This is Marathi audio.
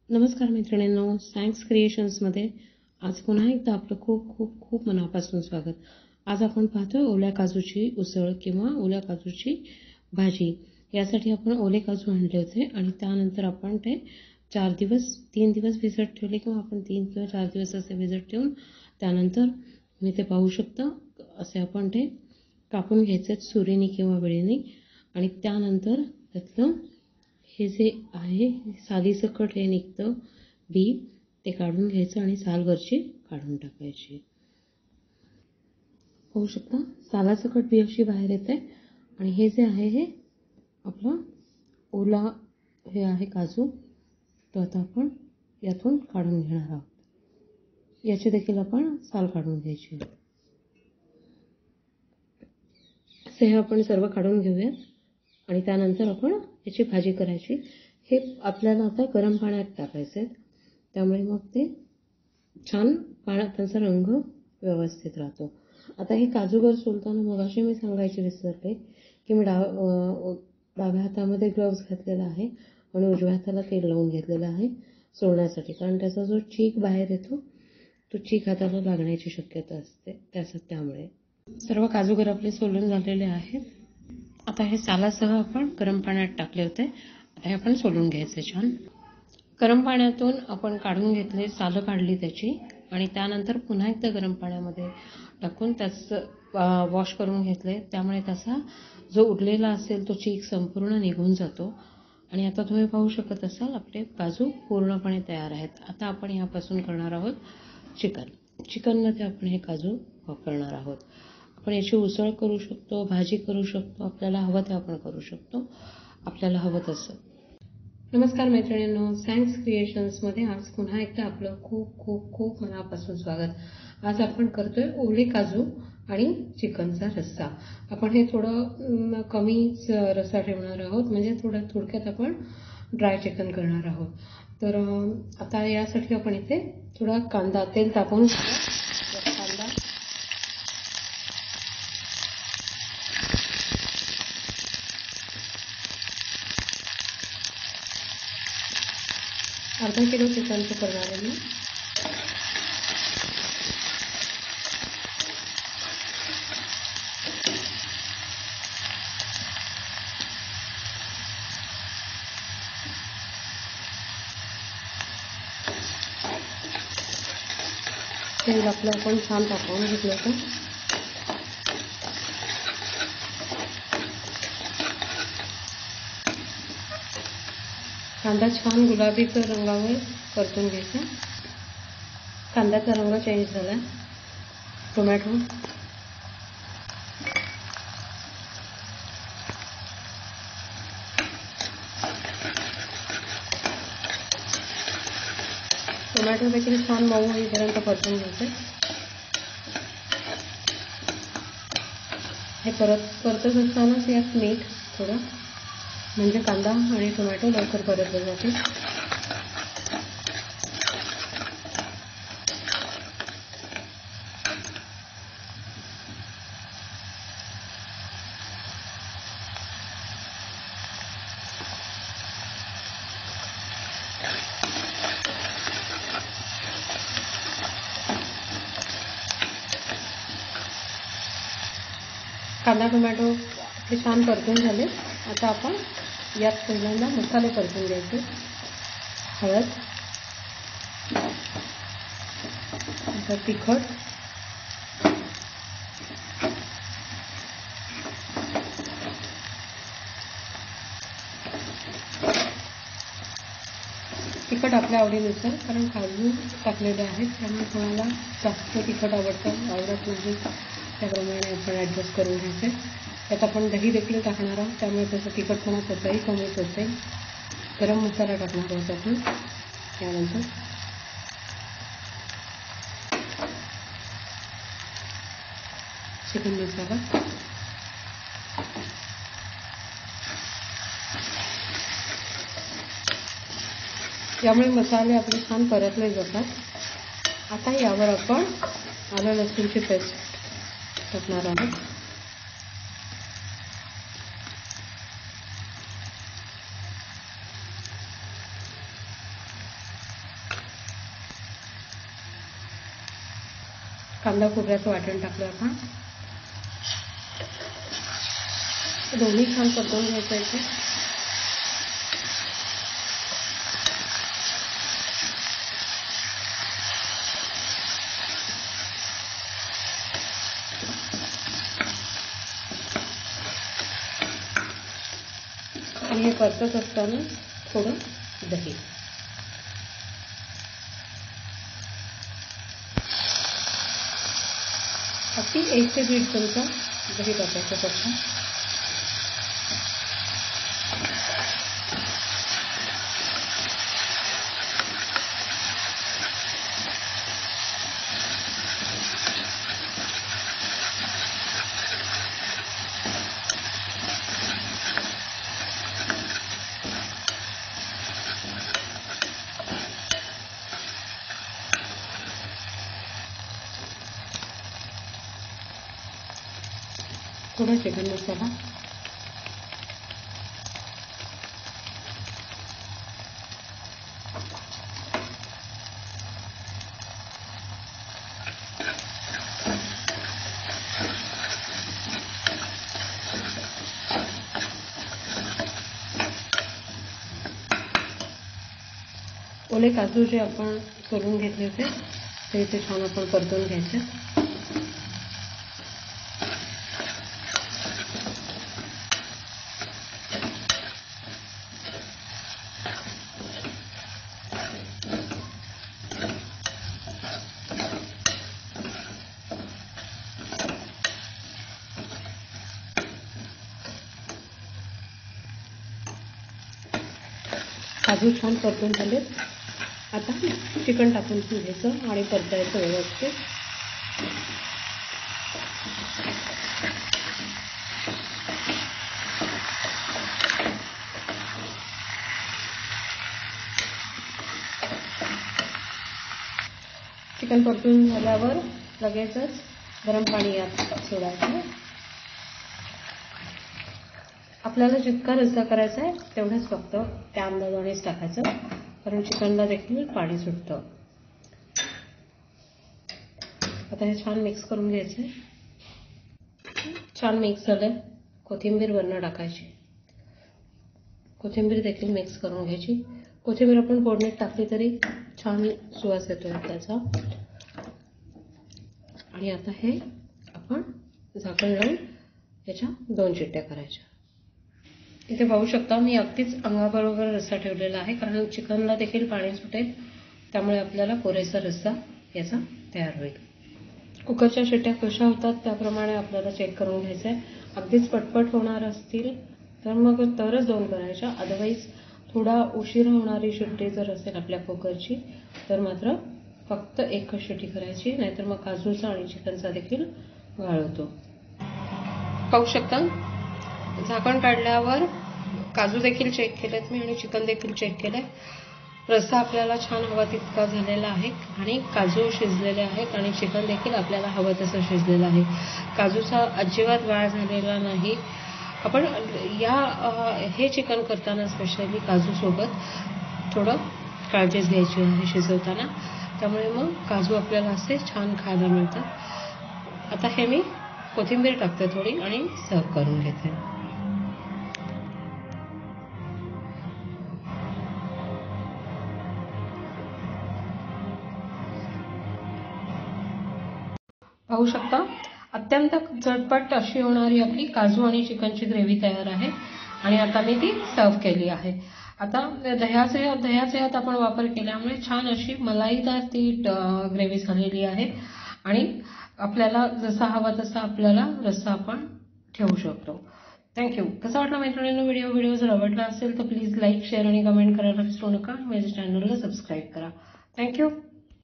नमस्कार मैत्रिणींनो, सायन्स क्रिएशन्समध्ये आज पुन्हा एकदा आपलं खूप खूप खूप मनापासून स्वागत. आज आपण पाहतोय ओल्या काजूची उसळ किंवा ओल्या काजूची भाजी. यासाठी आपण ओले काजू आणले होते आणि त्यानंतर आपण ते 3 दिवस भिजत ठेवले किंवा आपण 3 किंवा 4 दिवस असे भिजत ठेवून त्यानंतर मी ते पाहू शकता असे आपण ते कापून घ्यायचे सुरीने किंवा वेळेने आणि त्यानंतर त्यातलं हे जे आहे सालीसकट हे निघतं बी ते काढून घ्यायचं आणि साल वरची काढून टाकायची. होऊ शकता सालासकट बी अशी बाहेर येते आणि हे जे आहे हे आपला ओला हे आहे काजू, तो आता आपण यातून काढून घेणार आहोत. याची देखील आपण साल काढून घ्यायची. असे हे आपण सर्व काढून घेऊयात आणि त्यानंतर आपण याची भाजी करायची. हे आपल्याला आता गरम पाण्यात टाकायचे, त्यामुळे मग ते छान पाण्यात त्यांचा रंग व्यवस्थित राहतो. आता हे काजूगर सोलताना मगाशी मी सांगायचे विसरले की मी डाव्या हातामध्ये ग्लोव्ज घातलेला आहे आणि उजव्या हाताला तेल लावून घेतलेलं आहे सोलण्यासाठी, कारण त्याचा जो चीक बाहेर येतो तो चीक हाताला लागण्याची शक्यता असते. त्यामुळे सर्व काजूगर आपले सोलून झालेले आहेत. आता हे सालासह आपण गरम पाण्यात टाकले होते, आता हे आपण सोलून घ्यायचे छान. गरम पाण्यातून आपण काढून घेतले, सालं काढली त्याची आणि त्यानंतर पुन्हा एकदा गरम पाण्यामध्ये टाकून त्याचं वॉश करून घेतले. त्यामुळे त्याचा जो उरलेला असेल तो चीक संपूर्ण निघून जातो. आणि आता तुम्ही पाहू शकत असाल आपले काजू पूर्णपणे तयार आहेत. आता आपण यापासून करणार आहोत चिकनमध्ये आपण हे काजू वापरणार आहोत. आपण याची उसळ करू शकतो, भाजी करू शकतो, आपल्याला हवं ते आपण करू शकतो, आपल्याला हवं तसं. नमस्कार मैत्रिणींनो, सायन्स क्रिएशन्समध्ये आज पुन्हा एकदा आपलं खूप खूप खूप मनापासून स्वागत. आज आपण करतोय ओले काजू आणि चिकनचा रस्सा. आपण हे थोडं कमीच रस्सा ठेवणार आहोत, म्हणजे थोडक्यात आपण ड्राय चिकन करणार आहोत. तर आता यासाठी आपण इथे थोडा कांदा तेल तापवून कांदा अर्धा किलो चिकनचं करणार आहे मी. तेल आपलं आपण छान तापवून घेतलं होतं. कांदा छान गुलाबीचं रंगावर परतून घ्यायचा. कांद्याचा रंग चेंज झाला. टोमॅटो देखील छान मऊ होईपर्यंत परतून घ्यायचे. हे परतत असतानाच यात मीठ थोडं, म्हणजे कांदा आणि टोमॅटो लवकर परतले जातील. कांदा टोमॅटो आपले छान परतून झाले. आता आपण यात पहिल्यांदा मसाले परतून घ्यायचे. हळद, तिखट, आपल्या आवडीनुसार, कारण काजू टाकलेले आहेत त्यामुळे कोणाला जास्त तिखट आवडत नाही त्याप्रमाणे आपण ॲडजस्ट करून घ्यायचे. त्यात आपण दही देखील टाकणार आहोत, त्यामुळे त्याचा तिखटपणा तसाही कमीच होते. गरम मसाला टाकणार आहोत आपण. त्यानंतर चिकन मसाला, यामुळे मसाले आपले छान परतले जातात. आता यावर आपण आलं लसूणची पेस्ट टाकणार आहोत. कांदा खोबऱ्याचं वाटण टाकलं आपण. दोन्ही छान परतवून घ्यायचं इथे. आणि हे परतत असताना थोडं दही. अगदी 1 ते 1.5 चमचा दही टाकायचं फक्त. थोडा चिकन मसाला. ओले काजू जे आपण सोलून घेतले होते ते इथे छान आपण परतून घ्यायचे. काजू छान परतून झालेत. आता चिकन टाकून घ्यायचं आणि परतायचं व्यवस्थित. चिकन परतून झाल्यावर लगेचच गरम पाणी यात सोडायचं. आपल्याला जितका रस्सा करायचा आहे तेवढंच फक्त त्या अंदाजानेच टाकायचं, कारण चिकनला देखील पाणी सुटतं. आता हे छान मिक्स करून घ्यायचं. छान मिक्स झालं. कोथिंबीर वरनं टाकायची. कोथिंबीर देखील मिक्स करून घ्यायची. कोथिंबीर आपण फोडणीत टाकली तरी छान सुवास येतोय त्याचा. आणि आता हे आपण झाकण लावून याच्या 2 शिट्ट्या करायच्या. इथे पाहू शकता मी अगदीच अंगाबरोबर रस्सा ठेवलेला आहे, कारण चिकनला देखील पाणी सुटेल, त्यामुळे आपल्याला पुरेसा रस्सा याचा तयार होईल. कुकरच्या शिट्ट्या कशा होतात त्याप्रमाणे आपल्याला चेक करून घ्यायचं आहे. अगदीच पटपट होणार असतील तर मग तरच 2 करायच्या. अदरवाईज थोडा उशीर होणारी शिट्टी जर असेल आपल्या कुकरची तर मात्र फक्त 1च शिट्टी करायची, नाहीतर मग काजूचा आणि चिकनचा देखील गाळ होतो. पाहू शकता झाकण काढल्यावर काजू देखील चेक केलेत मी आणि चिकन देखील चेक केलंय. रस्सा आपल्याला छान हवा तितका झालेला आहे आणि काजू शिजलेले आहेत आणि चिकन देखील आपल्याला हवं तसं शिजलेलं आहे. काजूचा अजिबात वाळ झालेला नाही. आपण हे चिकन करताना स्पेशली काजूसोबत थोडं काळजीच घ्यायची आहे शिजवताना, त्यामुळे मग काजू आपल्याला असे छान खायला मिळतात. आता हे मी कोथिंबीर टाकते थोडी आणि सर्व करून घेते. पाहू शकता अत्यंत झटपट अशी होणारी आपली काजू आणि चिकनची ग्रेव्ही तयार आहे आणि आता मी ती सर्व केली आहे. आता दह्याचे यात आपण वापर केल्यामुळे छान अशी मलाईदार ती ग्रेव्ही झालेली आहे आणि आपल्याला जसा हवा तसा आपल्याला रस्सा आपण ठेवू शकतो. थँक्यू. कसा वाटला मैत्रिणींनो व्हिडिओ जर आवडला असेल तर प्लीज लाईक, शेअर आणि कमेंट करायला विसरू नका. माझ्या चॅनलला सबस्क्राईब करा. थँक्यू.